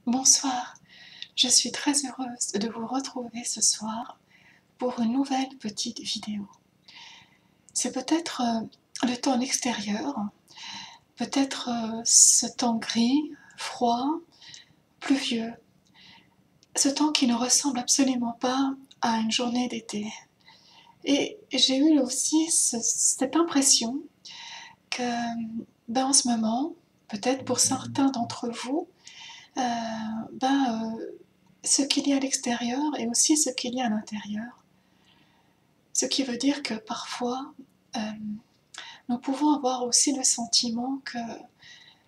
Bonsoir, je suis très heureuse de vous retrouver ce soir pour une nouvelle petite vidéo. C'est peut-être le temps en extérieur, peut-être ce temps gris, froid, pluvieux, ce temps qui ne ressemble absolument pas à une journée d'été. Et j'ai eu aussi cette impression que en ce moment, peut-être pour certains d'entre vous, euh, ce qu'il y a à l'extérieur et aussi ce qu'il y a à l'intérieur. Ce qui veut dire que parfois, euh, nous pouvons avoir aussi le sentiment que,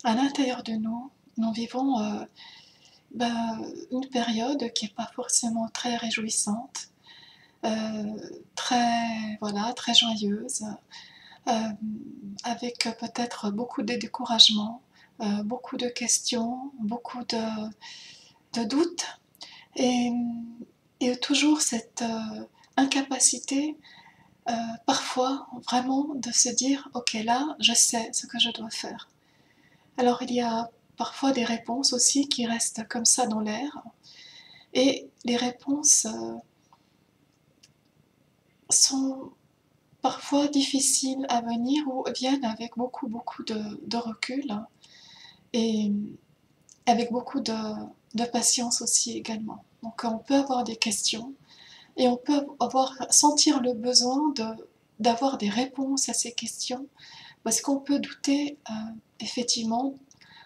à l'intérieur de nous, nous vivons une période qui n'est pas forcément très réjouissante, très joyeuse, euh, avec peut-être beaucoup de découragement, beaucoup de questions, beaucoup de doutes, et, et toujours cette incapacité parfois vraiment de se dire ok, là je sais ce que je dois faire. Alors il y a parfois des réponses aussi qui restent comme ça dans l'air, et les réponses sont parfois difficiles à venir ou viennent avec beaucoup de recul et avec beaucoup de patience aussi également. Donc on peut avoir des questions et on peut sentir le besoin d'avoir des réponses à ces questions, parce qu'on peut douter effectivement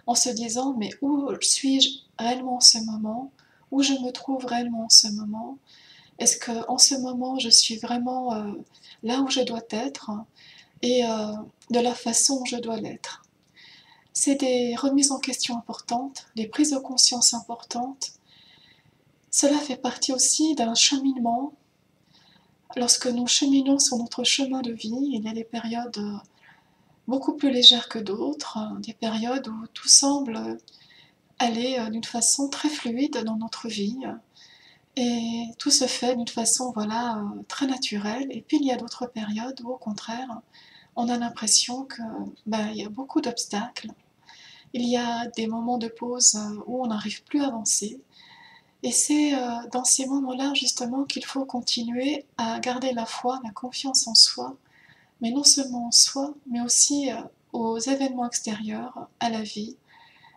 en se disant mais où suis-je réellement en ce moment? Où je me trouve réellement en ce moment? Est-ce qu'en ce moment je suis vraiment là où je dois être et de la façon où je dois l'être? C'est des remises en question importantes, des prises de conscience importantes. Cela fait partie aussi d'un cheminement. Lorsque nous cheminons sur notre chemin de vie, il y a des périodes beaucoup plus légères que d'autres, des périodes où tout semble aller d'une façon très fluide dans notre vie, et tout se fait d'une façon très naturelle. Et puis il y a d'autres périodes où au contraire on a l'impression que il y a beaucoup d'obstacles, il y a des moments de pause où on n'arrive plus à avancer, et c'est dans ces moments-là justement qu'il faut continuer à garder la foi, la confiance en soi, mais non seulement en soi, mais aussi aux événements extérieurs, à la vie,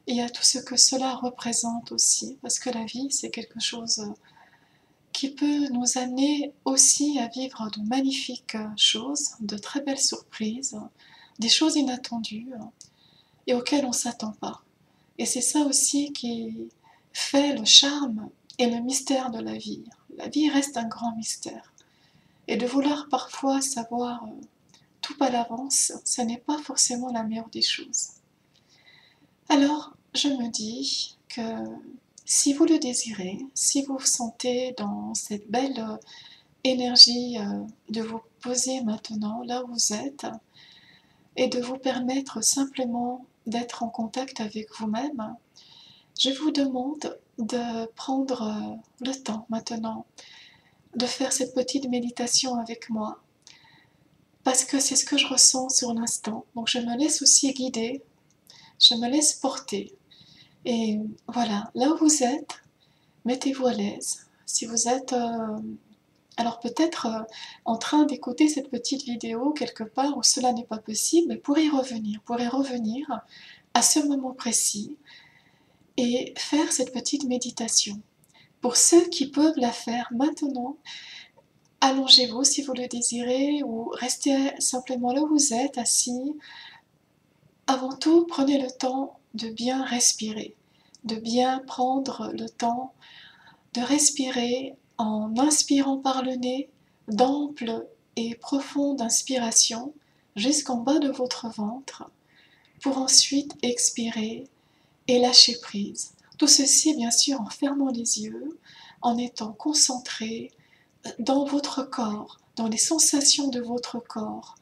et à tout ce que cela représente aussi, parce que la vie, c'est quelque chose qui peut nous amener aussi à vivre de magnifiques choses, de très belles surprises, des choses inattendues et auxquelles on ne s'attend pas. Et c'est ça aussi qui fait le charme et le mystère de la vie. La vie reste un grand mystère. Et de vouloir parfois savoir tout à l'avance, ce n'est pas forcément la meilleure des choses. Alors, je me dis que si vous le désirez, si vous vous sentez dans cette belle énergie de vous poser maintenant là où vous êtes et de vous permettre simplement d'être en contact avec vous-même, je vous demande de prendre le temps maintenant de faire cette petite méditation avec moi, parce que c'est ce que je ressens sur l'instant. Donc je me laisse aussi guider, je me laisse porter. Et voilà, là où vous êtes, mettez-vous à l'aise. Si vous êtes alors peut-être en train d'écouter cette petite vidéo quelque part où cela n'est pas possible, mais pour y revenir à ce moment précis et faire cette petite méditation. Pour ceux qui peuvent la faire maintenant, allongez-vous si vous le désirez ou restez simplement là où vous êtes, assis. Avant tout, prenez le temps de bien respirer, de bien prendre le temps de respirer en inspirant par le nez, d'amples et profondes inspirations jusqu'en bas de votre ventre, pour ensuite expirer et lâcher prise. Tout ceci, bien sûr, en fermant les yeux, en étant concentré dans votre corps, dans les sensations de votre corps.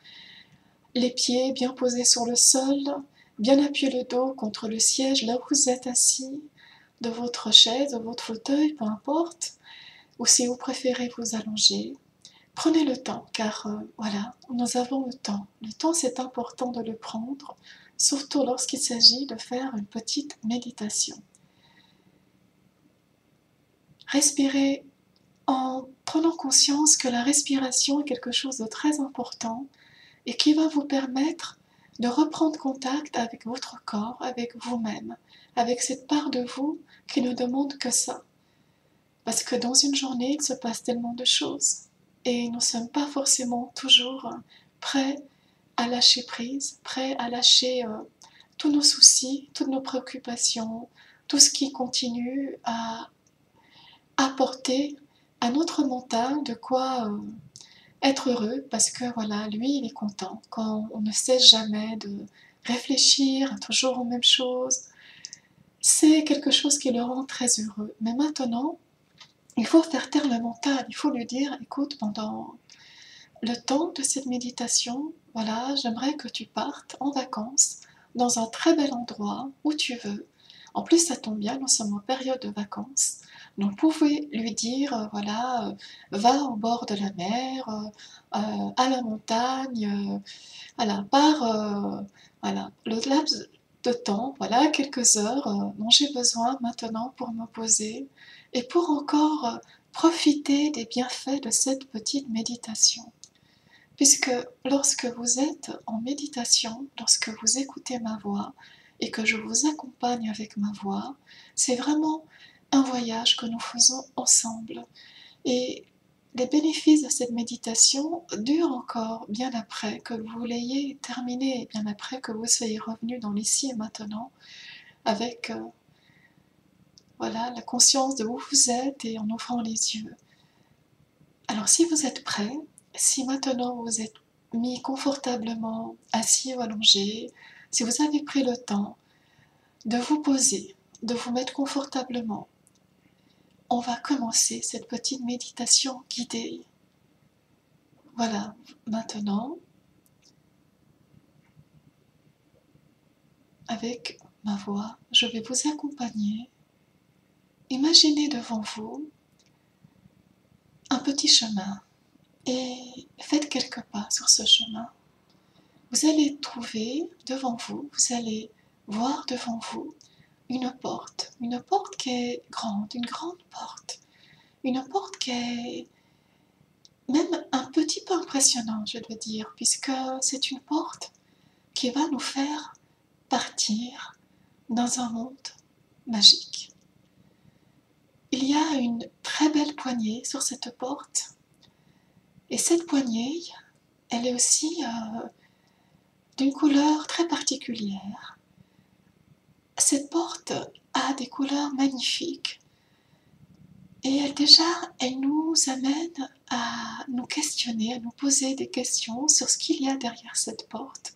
Les pieds bien posés sur le sol, bien appuyer le dos contre le siège là où vous êtes assis, de votre chaise, de votre fauteuil, peu importe, ou si vous préférez vous allonger. Prenez le temps, car nous avons le temps. Le temps, c'est important de le prendre, surtout lorsqu'il s'agit de faire une petite méditation. respirez en prenant conscience que la respiration est quelque chose de très important et qui va vous permettre de reprendre contact avec votre corps, avec vous-même, avec cette part de vous qui ne demande que ça. Parce que dans une journée, il se passe tellement de choses et nous ne sommes pas forcément toujours prêts à lâcher prise, prêts à lâcher tous nos soucis, toutes nos préoccupations, tout ce qui continue à apporter à notre mental de quoi être heureux, parce que voilà, lui, il est content quand on ne cesse jamais de réfléchir toujours aux mêmes choses. C'est quelque chose qui le rend très heureux. Mais maintenant, il faut faire taire le mental, il faut lui dire, écoute, pendant le temps de cette méditation, voilà, j'aimerais que tu partes en vacances dans un très bel endroit où tu veux. En plus, ça tombe bien, nous sommes en période de vacances. Donc, vous pouvez lui dire, voilà, va au bord de la mer, à la montagne, voilà, voilà, le laps de temps, voilà, quelques heures dont j'ai besoin maintenant pour me poser et pour encore profiter des bienfaits de cette petite méditation. Puisque lorsque vous êtes en méditation, lorsque vous écoutez ma voix et que je vous accompagne avec ma voix, c'est vraiment un voyage que nous faisons ensemble. Et les bénéfices de cette méditation durent encore bien après que vous l'ayez terminée, bien après que vous soyez revenu dans l'ici et maintenant, avec voilà, la conscience de où vous êtes et en ouvrant les yeux. Alors si vous êtes prêt, si maintenant vous êtes mis confortablement assis ou allongé, si vous avez pris le temps de vous poser, de vous mettre confortablement, on va commencer cette petite méditation guidée. Voilà, maintenant, avec ma voix, je vais vous accompagner. Imaginez devant vous un petit chemin et faites quelques pas sur ce chemin. Vous allez trouver devant vous, vous allez voir devant vous une porte qui est grande, une grande porte, une porte qui est même un petit peu impressionnante, je dois dire, puisque c'est une porte qui va nous faire partir dans un monde magique. Il y a une très belle poignée sur cette porte, et cette poignée, elle est aussi d'une couleur très particulière. Cette porte a des couleurs magnifiques, et elle nous amène à nous questionner, à nous poser des questions sur ce qu'il y a derrière cette porte,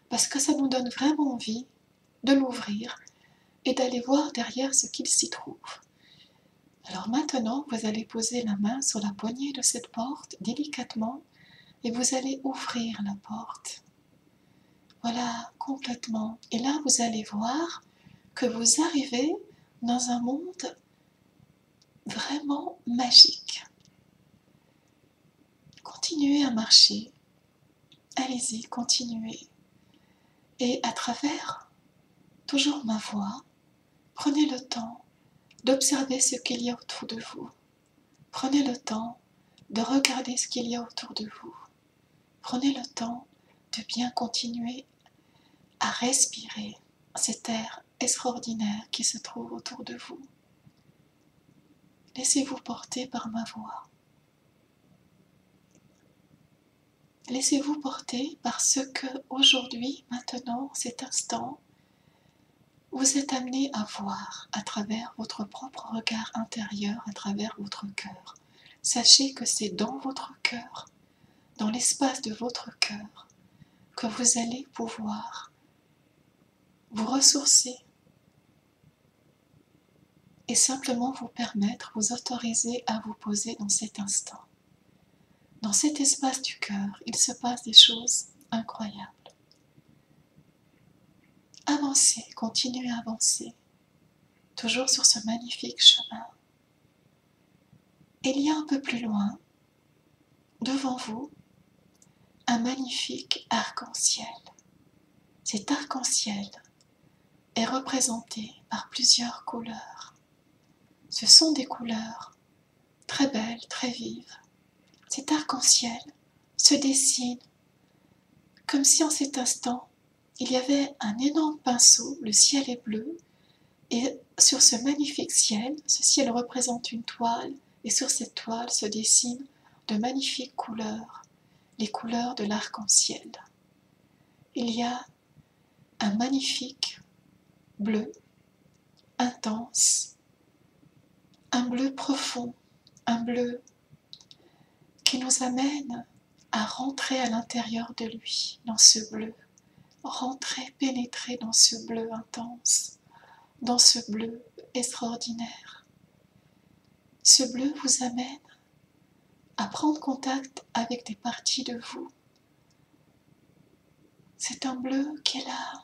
parce que ça nous donne vraiment envie de l'ouvrir et d'aller voir derrière ce qu'il s'y trouve. Alors maintenant, vous allez poser la main sur la poignée de cette porte délicatement et vous allez ouvrir la porte. Voilà, complètement. Et là, vous allez voir que vous arrivez dans un monde vraiment magique. Continuez à marcher. Allez-y, continuez. Et à travers toujours ma voix, prenez le temps d'observer ce qu'il y a autour de vous. Prenez le temps de regarder ce qu'il y a autour de vous. Prenez le temps de bien continuer à respirer cet air extraordinaire qui se trouve autour de vous. Laissez-vous porter par ma voix. Laissez-vous porter par ce que aujourd'hui, maintenant, cet instant, vous êtes amené à voir à travers votre propre regard intérieur, à travers votre cœur. Sachez que c'est dans votre cœur, dans l'espace de votre cœur, que vous allez pouvoir vous ressourcer et simplement vous permettre, vous autoriser à vous poser dans cet instant. Dans cet espace du cœur, il se passe des choses incroyables. Avancez, continuez à avancer, toujours sur ce magnifique chemin. Et il y a un peu plus loin, devant vous, un magnifique arc-en-ciel. Cet arc-en-ciel est représenté par plusieurs couleurs. Ce sont des couleurs très belle, très vive. Cet arc-en-ciel se dessine comme si en cet instant, il y avait un énorme pinceau, le ciel est bleu, et sur ce magnifique ciel, ce ciel représente une toile, et sur cette toile se dessinent de magnifiques couleurs, les couleurs de l'arc-en-ciel. Il y a un magnifique bleu intense, un bleu profond, un bleu qui nous amène à rentrer à l'intérieur de lui, dans ce bleu, rentrer, pénétrer dans ce bleu intense, dans ce bleu extraordinaire. Ce bleu vous amène à prendre contact avec des parties de vous. C'est un bleu qui est là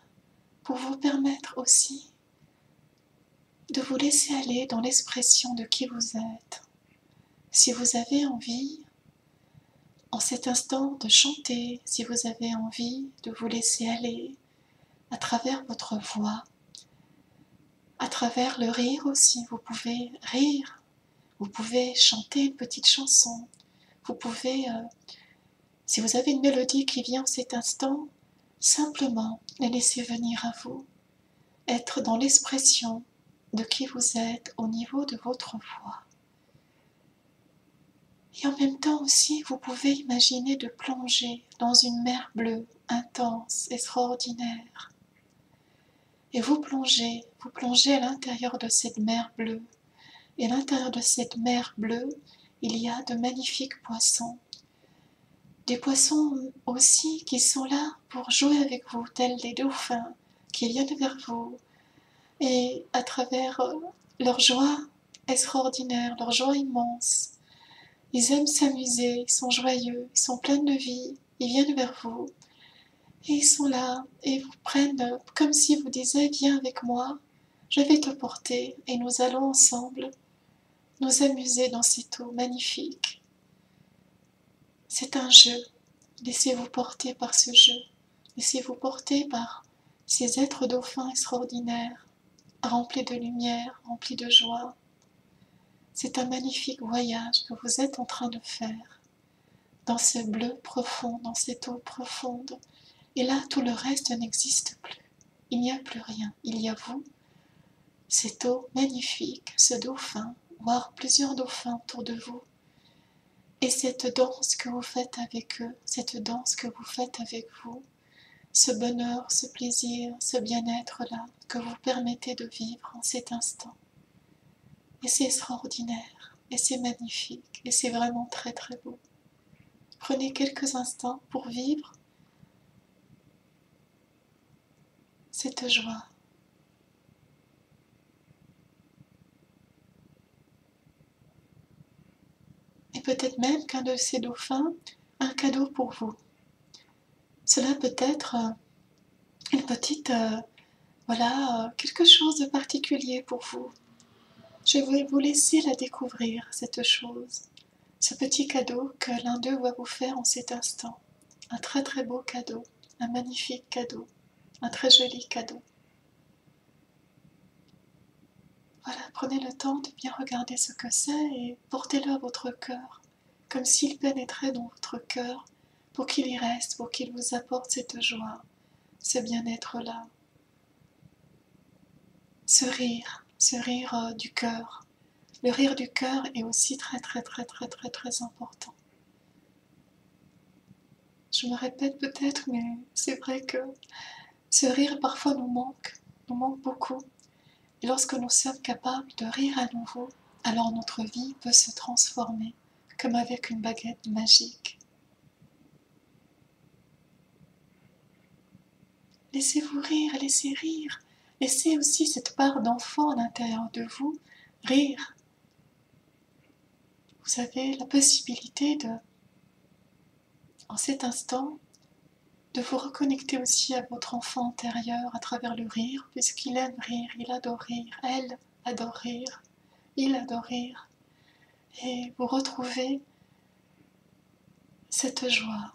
pour vous permettre aussi de vous laisser aller dans l'expression de qui vous êtes. Si vous avez envie, en cet instant, de chanter, si vous avez envie de vous laisser aller à travers votre voix, à travers le rire aussi, vous pouvez rire, vous pouvez chanter une petite chanson, vous pouvez, si vous avez une mélodie qui vient en cet instant, simplement la laisser venir à vous, être dans l'expression de qui vous êtes au niveau de votre voix. Et en même temps aussi, vous pouvez imaginer de plonger dans une mer bleue intense, extraordinaire. Et vous plongez à l'intérieur de cette mer bleue. Et à l'intérieur de cette mer bleue, il y a de magnifiques poissons. Des poissons aussi qui sont là pour jouer avec vous, tels des dauphins qui viennent vers vous. Et à travers leur joie extraordinaire, leur joie immense, ils aiment s'amuser, ils sont joyeux, ils sont pleins de vie, ils viennent vers vous. Et ils sont là et vous prennent comme si vous disiez viens avec moi, je vais te porter et nous allons ensemble nous amuser dans cette eau magnifique. C'est un jeu, laissez-vous porter par ce jeu, laissez-vous porter par ces êtres dauphins extraordinaires, remplis de lumière, remplis de joie. C'est un magnifique voyage que vous êtes en train de faire dans ce bleu profond, dans cette eau profonde. Et là, tout le reste n'existe plus. Il n'y a plus rien. Il y a vous, cette eau magnifique, ce dauphin, voire plusieurs dauphins autour de vous. Et cette danse que vous faites avec eux, cette danse que vous faites avec vous, ce bonheur, ce plaisir, ce bien-être-là que vous permettez de vivre en cet instant. Et c'est extraordinaire, et c'est magnifique, et c'est vraiment très très beau. Prenez quelques instants pour vivre cette joie. Et peut-être même qu'un de ces dauphins a un cadeau pour vous. Cela peut être une petite, quelque chose de particulier pour vous. Je vais vous laisser la découvrir, cette chose, ce petit cadeau que l'un d'eux va vous faire en cet instant. Un très très beau cadeau, un magnifique cadeau, un très joli cadeau. Voilà, prenez le temps de bien regarder ce que c'est et portez-le à votre cœur, comme s'il pénétrait dans votre cœur, pour qu'il y reste, pour qu'il vous apporte cette joie, ce bien-être-là. Ce rire du cœur. Le rire du cœur est aussi très très très très très très important. Je me répète peut-être, mais c'est vrai que ce rire parfois nous manque beaucoup. Et lorsque nous sommes capables de rire à nouveau, alors notre vie peut se transformer, comme avec une baguette magique. Laissez-vous rire, laissez rire. Laissez aussi cette part d'enfant à l'intérieur de vous rire. Vous avez la possibilité de, en cet instant, de vous reconnecter aussi à votre enfant intérieur à travers le rire, puisqu'il aime rire, il adore rire, elle adore rire, il adore rire. Et vous retrouvez cette joie,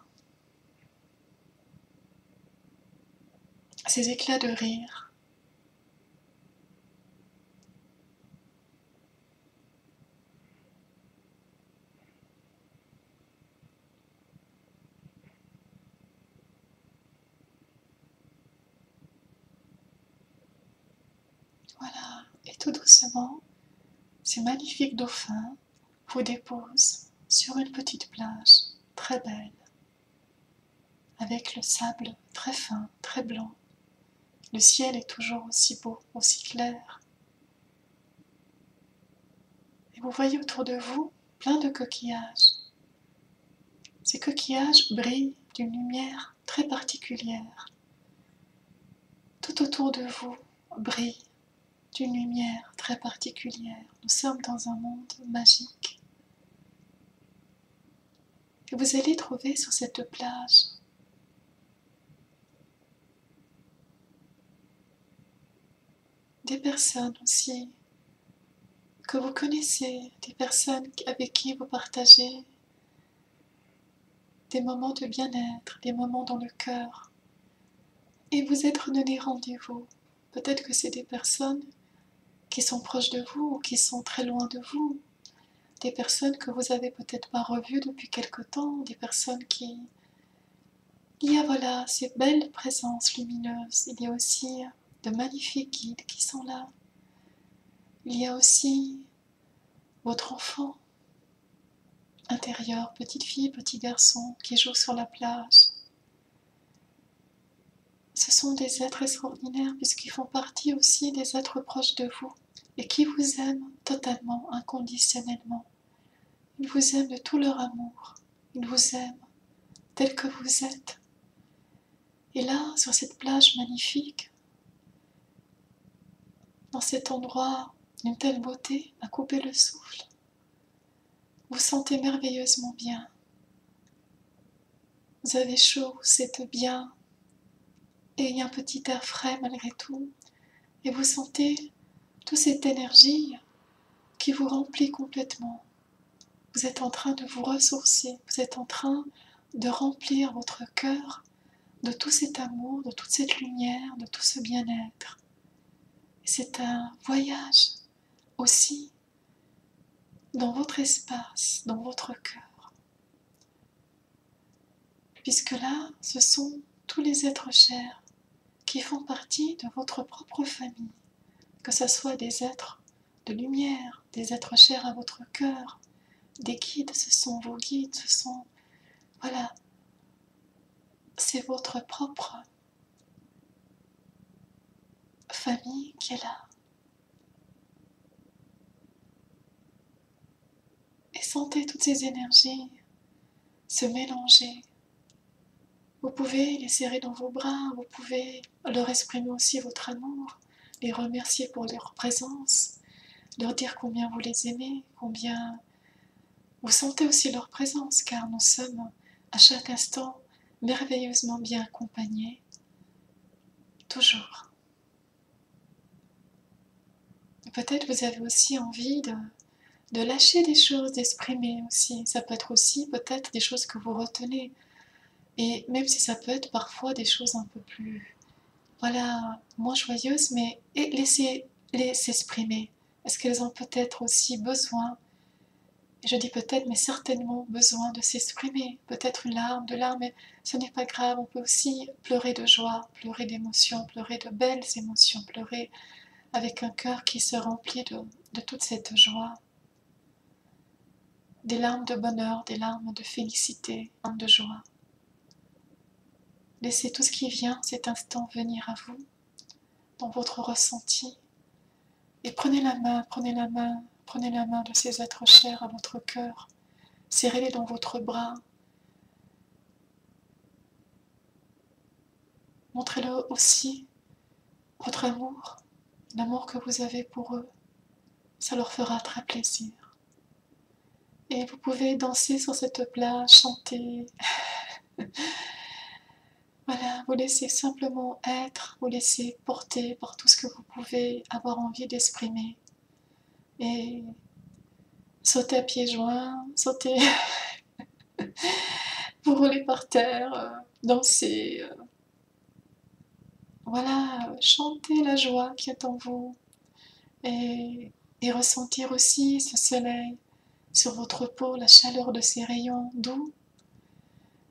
ces éclats de rire. Et tout doucement, ces magnifiques dauphins vous déposent sur une petite plage très belle, avec le sable très fin, très blanc. Le ciel est toujours aussi beau, aussi clair. Et vous voyez autour de vous plein de coquillages. Ces coquillages brillent d'une lumière très particulière. Tout autour de vous brille d'une lumière très particulière. Nous sommes dans un monde magique. Et vous allez trouver sur cette plage des personnes aussi que vous connaissez, des personnes avec qui vous partagez des moments de bien-être, des moments dans le cœur. Et vous êtes donné rendez-vous. Peut-être que c'est des personnes qui sont proches de vous ou qui sont très loin de vous. Des personnes que vous avez peut-être pas revues depuis quelque temps, des personnes qui... Il y a voilà ces belles présences lumineuses. Il y a aussi de magnifiques guides qui sont là. Il y a aussi votre enfant intérieur, petite fille, petit garçon qui joue sur la plage. Ce sont des êtres extraordinaires puisqu'ils font partie aussi des êtres proches de vous et qui vous aiment totalement, inconditionnellement. Ils vous aiment de tout leur amour. Ils vous aiment tel que vous êtes. Et là, sur cette plage magnifique, dans cet endroit d'une telle beauté à couper le souffle, vous sentez merveilleusement bien. Vous avez chaud, vous êtes bien, et il y a un petit air frais malgré tout, et vous sentez toute cette énergie qui vous remplit complètement. Vous êtes en train de vous ressourcer, vous êtes en train de remplir votre cœur de tout cet amour, de toute cette lumière, de tout ce bien-être. Et c'est un voyage aussi dans votre espace, dans votre cœur. Puisque là, ce sont tous les êtres chers qui font partie de votre propre famille, que ce soit des êtres de lumière, des êtres chers à votre cœur, des guides, ce sont vos guides, ce sont, voilà, c'est votre propre famille qui est là. Et sentez toutes ces énergies se mélanger. Vous pouvez les serrer dans vos bras, vous pouvez leur exprimer aussi votre amour, les remercier pour leur présence, leur dire combien vous les aimez, combien vous sentez aussi leur présence, car nous sommes à chaque instant merveilleusement bien accompagnés, toujours. Peut-être vous avez aussi envie de lâcher des choses, d'exprimer aussi. Ça peut être aussi peut-être des choses que vous retenez. Et même si ça peut être parfois des choses un peu plus, voilà, moins joyeuses, mais laissez-les s'exprimer. Est-ce qu'elles ont peut-être aussi besoin, et je dis peut-être, mais certainement besoin de s'exprimer. Peut-être une larme, deux larmes, mais ce n'est pas grave. On peut aussi pleurer de joie, pleurer d'émotion, pleurer de belles émotions, pleurer avec un cœur qui se remplit de toute cette joie. Des larmes de bonheur, des larmes de félicité, des larmes de joie. Laissez tout ce qui vient, cet instant, venir à vous, dans votre ressenti. Et prenez la main, prenez la main, prenez la main de ces êtres chers à votre cœur. Serrez-les dans votre bras. Montrez-leur aussi votre amour, l'amour que vous avez pour eux. Ça leur fera très plaisir. Et vous pouvez danser sur cette plage, chanter. Voilà, vous laissez simplement être, vous laissez porter par tout ce que vous pouvez avoir envie d'exprimer. Et sauter à pieds joints, sauter, vous rouler par terre, danser. Voilà, chanter la joie qui est en vous. Et ressentir aussi ce soleil sur votre peau, la chaleur de ses rayons doux.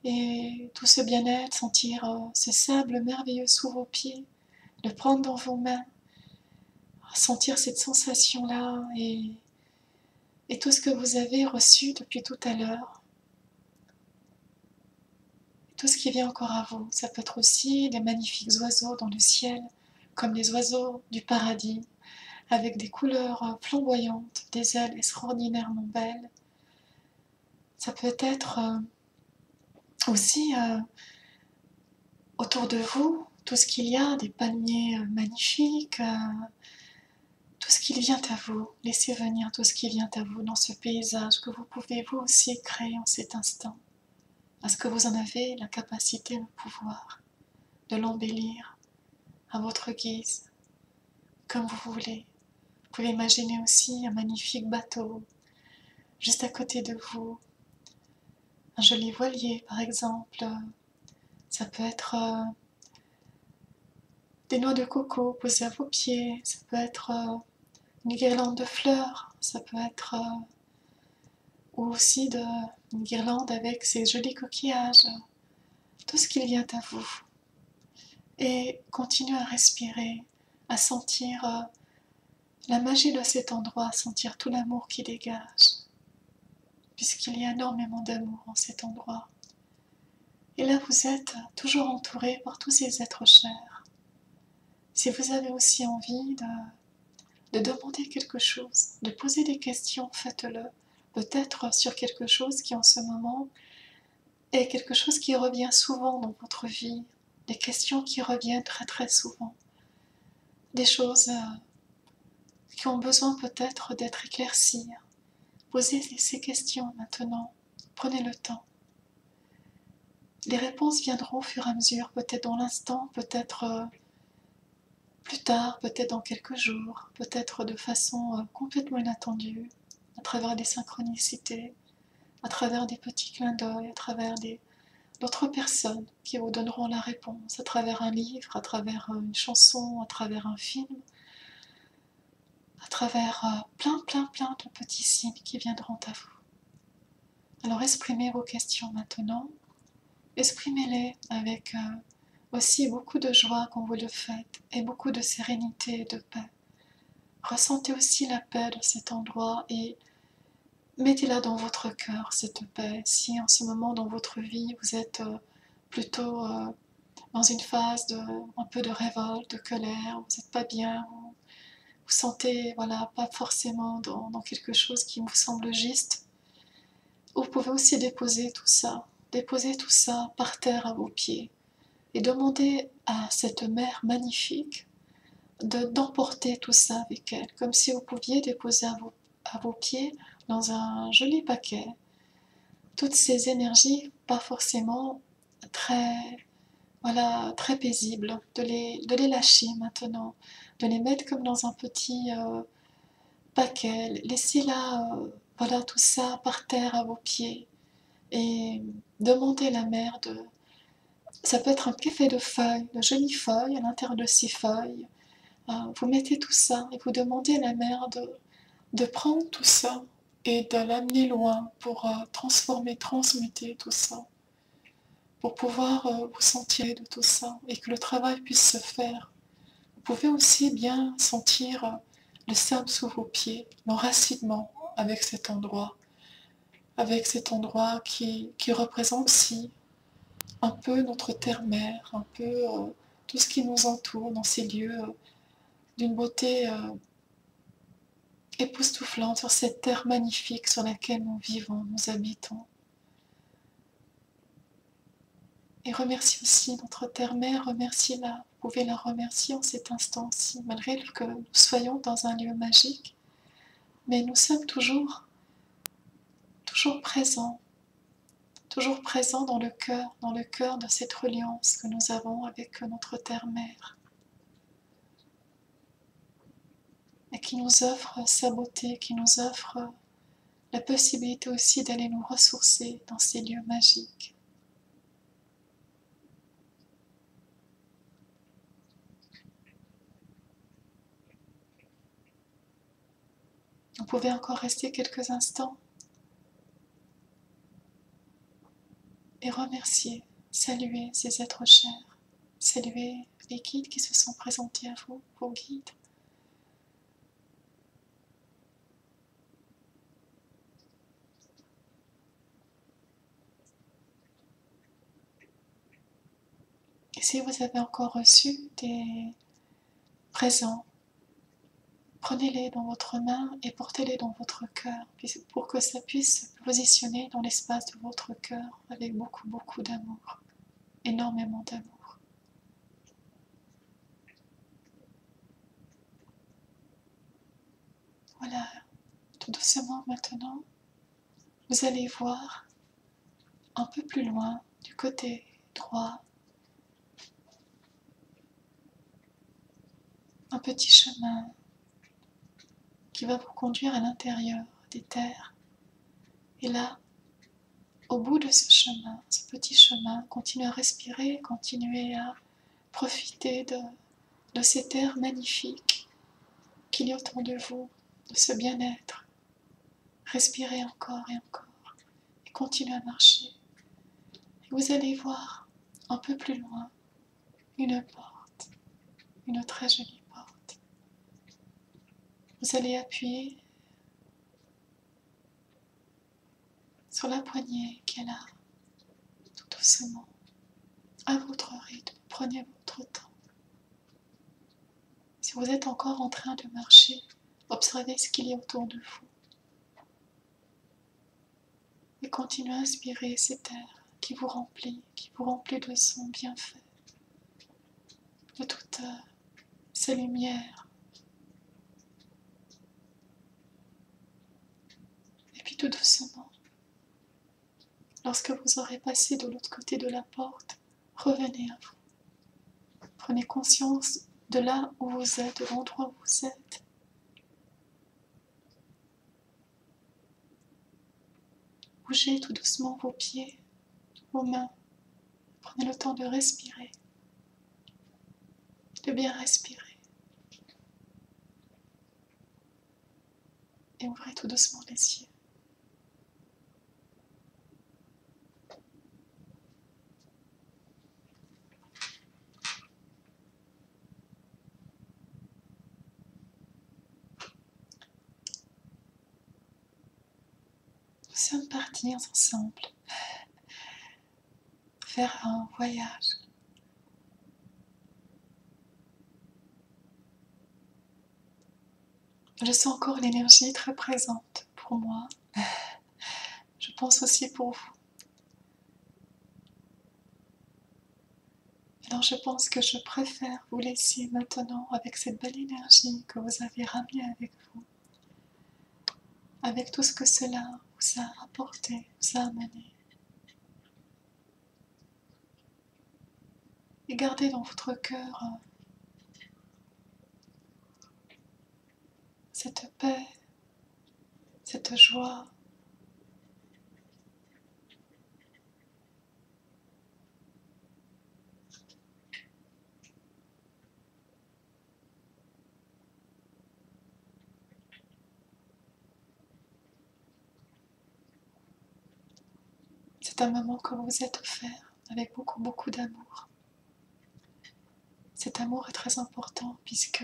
Et tout ce bien-être, sentir ce sable merveilleux sous vos pieds, le prendre dans vos mains, sentir cette sensation-là et tout ce que vous avez reçu depuis tout à l'heure. Tout ce qui vient encore à vous. Ça peut être aussi des magnifiques oiseaux dans le ciel, comme les oiseaux du paradis, avec des couleurs flamboyantes, des ailes extraordinairement belles. Ça peut être aussi autour de vous, tout ce qu'il y a, des palmiers magnifiques, tout ce qui vient à vous. Laissez venir tout ce qui vient à vous dans ce paysage que vous pouvez vous aussi créer en cet instant. Parce que vous en avez la capacité, le pouvoir de l'embellir à votre guise, comme vous voulez. Vous pouvez imaginer aussi un magnifique bateau juste à côté de vous, un joli voilier par exemple. Ça peut être des noix de coco posées à vos pieds, ça peut être une guirlande de fleurs, ça peut être ou aussi une guirlande avec ces jolis coquillages, tout ce qui vient à vous. Et continuez à respirer, à sentir la magie de cet endroit, à sentir tout l'amour qui dégage, puisqu'il y a énormément d'amour en cet endroit. Et là, vous êtes toujours entouré par tous ces êtres chers. Si vous avez aussi envie de demander quelque chose, de poser des questions, faites-le. Peut-être sur quelque chose qui en ce moment est quelque chose qui revient souvent dans votre vie, des questions qui reviennent très très souvent, des choses qui ont besoin peut-être d'être éclaircies. Posez ces questions maintenant, prenez le temps. Les réponses viendront au fur et à mesure, peut-être dans l'instant, peut-être plus tard, peut-être dans quelques jours, peut-être de façon complètement inattendue, à travers des synchronicités, à travers des petits clins d'œil, à travers d'autres personnes qui vous donneront la réponse, à travers un livre, à travers une chanson, à travers un film, à travers plein de petits signes qui viendront à vous. Alors exprimez vos questions maintenant, exprimez-les avec aussi beaucoup de joie quand vous le faites et beaucoup de sérénité et de paix. Ressentez aussi la paix de cet endroit et mettez-la dans votre cœur, cette paix. Si en ce moment dans votre vie vous êtes plutôt dans une phase un peu de révolte, de colère, vous n'êtes pas bien, vous sentez voilà, pas forcément dans quelque chose qui vous semble juste, vous pouvez aussi déposer tout ça par terre à vos pieds et demander à cette mère magnifique d'emporter tout ça avec elle, comme si vous pouviez déposer à vos pieds dans un joli paquet toutes ces énergies pas forcément très, voilà, très paisibles, de les lâcher maintenant, de les mettre comme dans un petit paquet, laissez là voilà, tout ça par terre à vos pieds et demandez à la mère de... Ça peut être un buffet de feuilles, de jolies feuilles, à l'intérieur de ces feuilles, vous mettez tout ça et vous demandez à la mère de prendre tout ça et de l'amener loin pour transformer, transmuter tout ça, pour pouvoir vous sentir de tout ça et que le travail puisse se faire. Vous pouvez aussi bien sentir le sable sous vos pieds, l'enracinement avec cet endroit qui représente aussi un peu notre terre-mère, un peu tout ce qui nous entoure dans ces lieux d'une beauté époustouflante sur cette terre magnifique sur laquelle nous vivons, nous habitons. Et remercie aussi notre terre-mère, remerciez-la. Vous pouvez la remercier en cet instant-ci, malgré que nous soyons dans un lieu magique. Mais nous sommes toujours présents dans le cœur de cette reliance que nous avons avec notre terre-mère. Et qui nous offre sa beauté, qui nous offre la possibilité aussi d'aller nous ressourcer dans ces lieux magiques. Vous pouvez encore rester quelques instants et remercier, saluer ces êtres chers, saluer les guides qui se sont présentés à vous, vos guides, si vous avez encore reçu des présents, prenez-les dans votre main et portez-les dans votre cœur pour que ça puisse se positionner dans l'espace de votre cœur avec beaucoup, beaucoup d'amour, énormément d'amour. Voilà, tout doucement maintenant, vous allez voir un peu plus loin, du côté droit, un petit chemin qui va vous conduire à l'intérieur des terres. Et là, au bout de ce chemin, ce petit chemin, continuez à respirer, continuez à profiter de ces terres magnifiques qu'il y a autour de vous, de ce bien-être. Respirez encore et encore et continuez à marcher. Et vous allez voir un peu plus loin une porte, une très jolie porte. Vous allez appuyer sur la poignée qui est là, tout doucement, à votre rythme. Prenez votre temps. Si vous êtes encore en train de marcher, observez ce qu'il y a autour de vous. Et continuez à inspirer cet air qui vous remplit de son bienfait, de toutes ces lumières. Et puis tout doucement, lorsque vous aurez passé de l'autre côté de la porte, revenez à vous. Prenez conscience de là où vous êtes, de l'endroit où vous êtes. Bougez tout doucement vos pieds, vos mains. Prenez le temps de respirer, de bien respirer. Et ouvrez tout doucement les yeux. Nous sommes partis ensemble faire un voyage. Je sens encore l'énergie très présente pour moi. Je pense aussi pour vous. Alors je pense que je préfère vous laisser maintenant avec cette belle énergie que vous avez ramenée avec vous. Avec tout ce que cela vous a apporté, vous a amené. Et gardez dans votre cœur cette paix, cette joie. C'est un moment que vous vous êtes offert avec beaucoup, beaucoup d'amour. Cet amour est très important puisque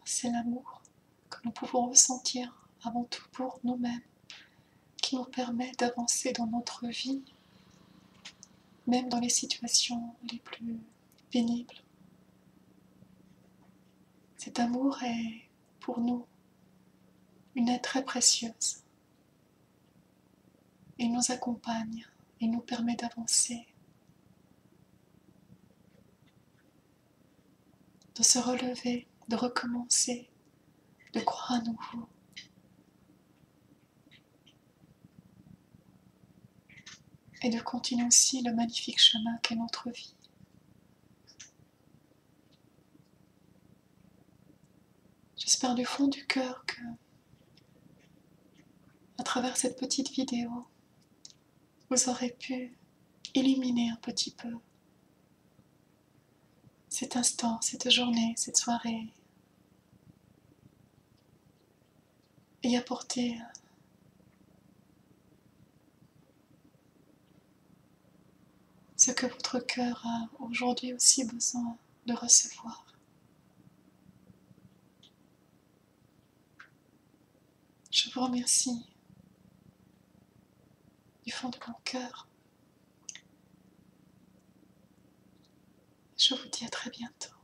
c'est l'amour que nous pouvons ressentir avant tout pour nous-mêmes, qui nous permet d'avancer dans notre vie, même dans les situations les plus pénibles. Cet amour est pour nous une aide très précieuse. Il nous accompagne, il nous permet d'avancer, de se relever, de recommencer, de croire à nouveau. Et de continuer aussi le magnifique chemin qu'est notre vie. J'espère du fond du cœur que, à travers cette petite vidéo, vous aurez pu illuminer un petit peu cet instant, cette journée, cette soirée, et apporter ce que votre cœur a aujourd'hui aussi besoin de recevoir. Je vous remercie du fond de mon cœur. Je vous dis à très bientôt.